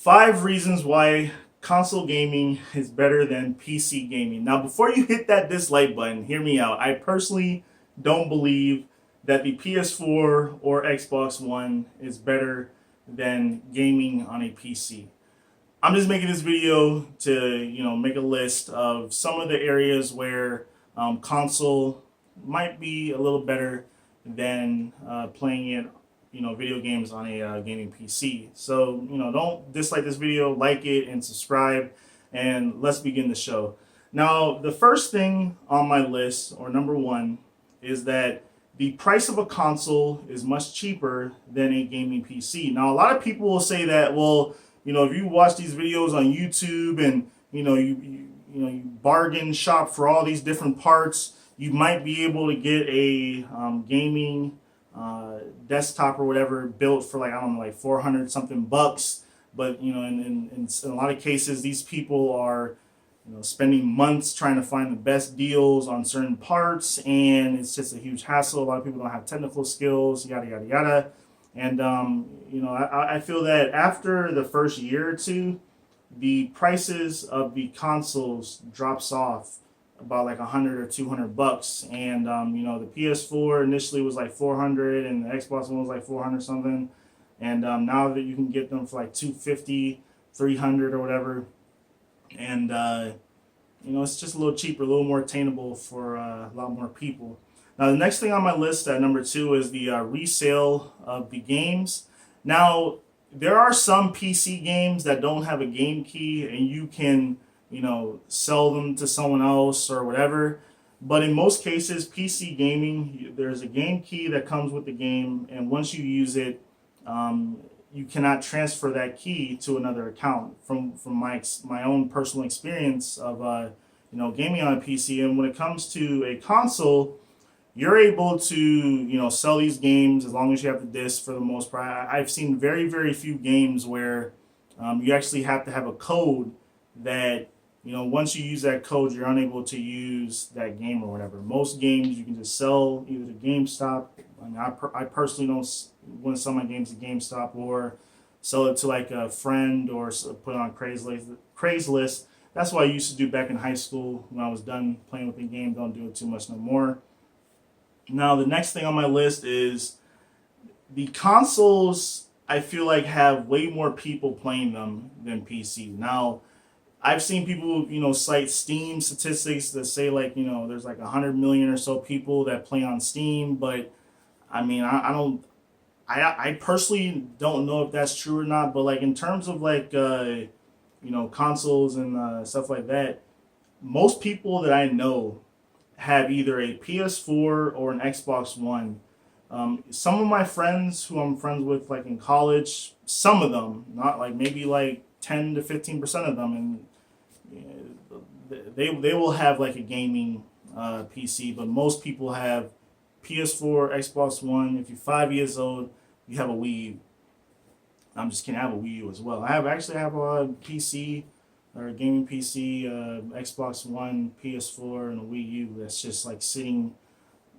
5 reasons why console gaming is better than PC gaming. Now, before you hit that dislike button, hear me out. I personally don't believe that the PS4 or Xbox One is better than gaming on a PC. I'm just making this video to, make a list of some of the areas where console might be a little better than playing it, video games on a gaming PC. So, don't dislike this video, like it, and subscribe, and let's begin the show. Now, the first thing on my list, or number one, is that the price of a console is much cheaper than a gaming PC. Now, a lot of people will say that, well, if you watch these videos on YouTube and, you bargain shop for all these different parts, you might be able to get a gaming desktop or whatever built for like 400 something bucks. But in a lot of cases, these people are spending months trying to find the best deals on certain parts, and it's just a huge hassle. A lot of people don't have technical skills, yada yada yada. And I feel that after the first year or two, the prices of the consoles drops off about like 100 or 200 bucks. And the PS4 initially was like 400, and the Xbox One was like 400 something. And now that you can get them for like 250, 300 or whatever. And it's just a little cheaper, a little more attainable for a lot more people. Now, the next thing on my list at number 2 is the resale of the games. Now, there are some PC games that don't have a game key, and you can sell them to someone else or whatever. But in most cases, PC gaming, there's a game key that comes with the game, and once you use it, you cannot transfer that key to another account. From my own personal experience of gaming on a PC, and when it comes to a console, you're able to sell these games as long as you have the disc for the most part. I've seen very, very few games where you actually have to have a code that once you use that code, you're unable to use that game or whatever. Most games you can just sell either to GameStop. I mean, I personally don't want to sell my games to GameStop, or sell it to like a friend, or put it on Craigslist. That's what I used to do back in high school when I was done playing with the game. Don't do it too much no more. Now, the next thing on my list is the consoles. I feel like have way more people playing them than PC. Now, I've seen people, cite Steam statistics that say there's like 100 million or so people that play on Steam. But I mean, I personally don't know if that's true or not. But like in terms of consoles and stuff like that, most people that I know have either a PS4 or an Xbox One. Some of my friends who I'm friends with, like in college, some of them, not like maybe like 10 to 15% of them, and they will have like a gaming PC, but most people have PS4, Xbox One. If you're 5 years old, you have a Wii U. I'm just kidding, I have a Wii U as well. I have a PC, or a gaming PC, Xbox One, PS4, and a Wii U that's just like sitting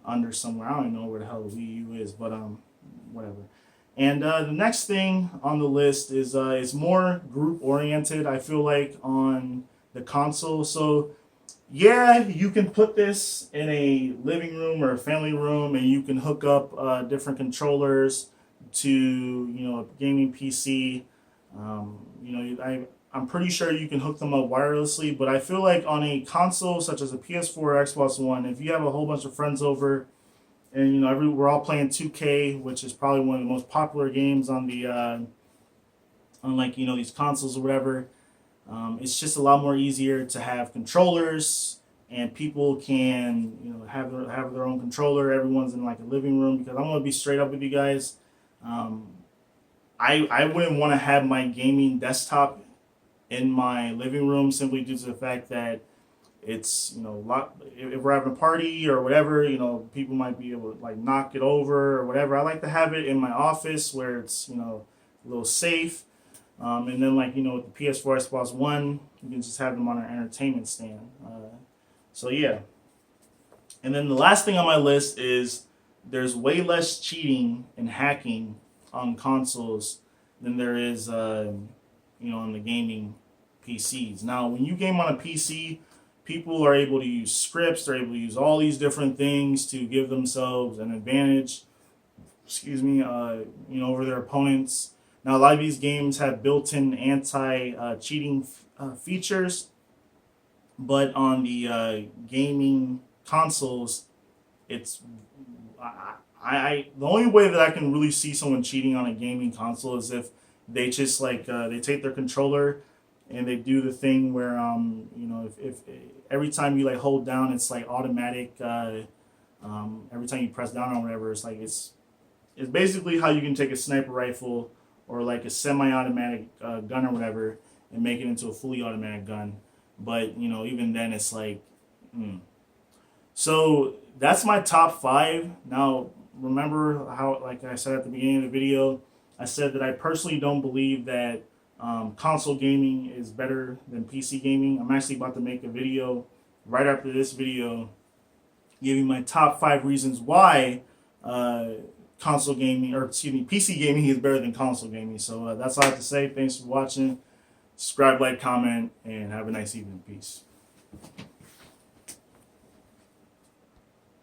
under somewhere. I don't even know where the hell the Wii U is, but whatever. And the next thing on the list is more group oriented, I feel like, on the console. So yeah, you can put this in a living room or a family room, and you can hook up different controllers to a gaming PC. I'm pretty sure you can hook them up wirelessly, but I feel like on a console such as a PS4 or Xbox One, if you have a whole bunch of friends over, and we're all playing 2K, which is probably one of the most popular games on the these consoles or whatever, it's just a lot more easier to have controllers, and people can have their own controller. Everyone's in like a living room, because I'm gonna be straight up with you guys. I wouldn't want to have my gaming desktop in my living room, simply due to the fact that it's if we're having a party or whatever, people might be able to like knock it over or whatever. I like to have it in my office where it's a little safe, and then with the PS4, Xbox One, you can just have them on an entertainment stand. So yeah. And then the last thing on my list is there's way less cheating and hacking on consoles than there is on the gaming PCs. Now, when you game on a PC, people are able to use scripts. They're able to use all these different things to give themselves an advantage. Over their opponents. Now, a lot of these games have built-in anti-cheating features, but on the gaming consoles, it's the only way that I can really see someone cheating on a gaming console is if they just they take their controller and they do the thing where if every time you like hold down, it's like automatic. Every time you press down or whatever, it's basically how you can take a sniper rifle or like a semi-automatic gun or whatever and make it into a fully automatic gun. But even then, it's like. So that's my top 5. Now, remember how, like I said at the beginning of the video, I said that I personally don't believe that console gaming is better than PC gaming. I'm actually about to make a video right after this video giving my top 5 reasons why PC gaming is better than console gaming. So that's all I have to say. Thanks for watching. Subscribe, like, comment, and have a nice evening. Peace.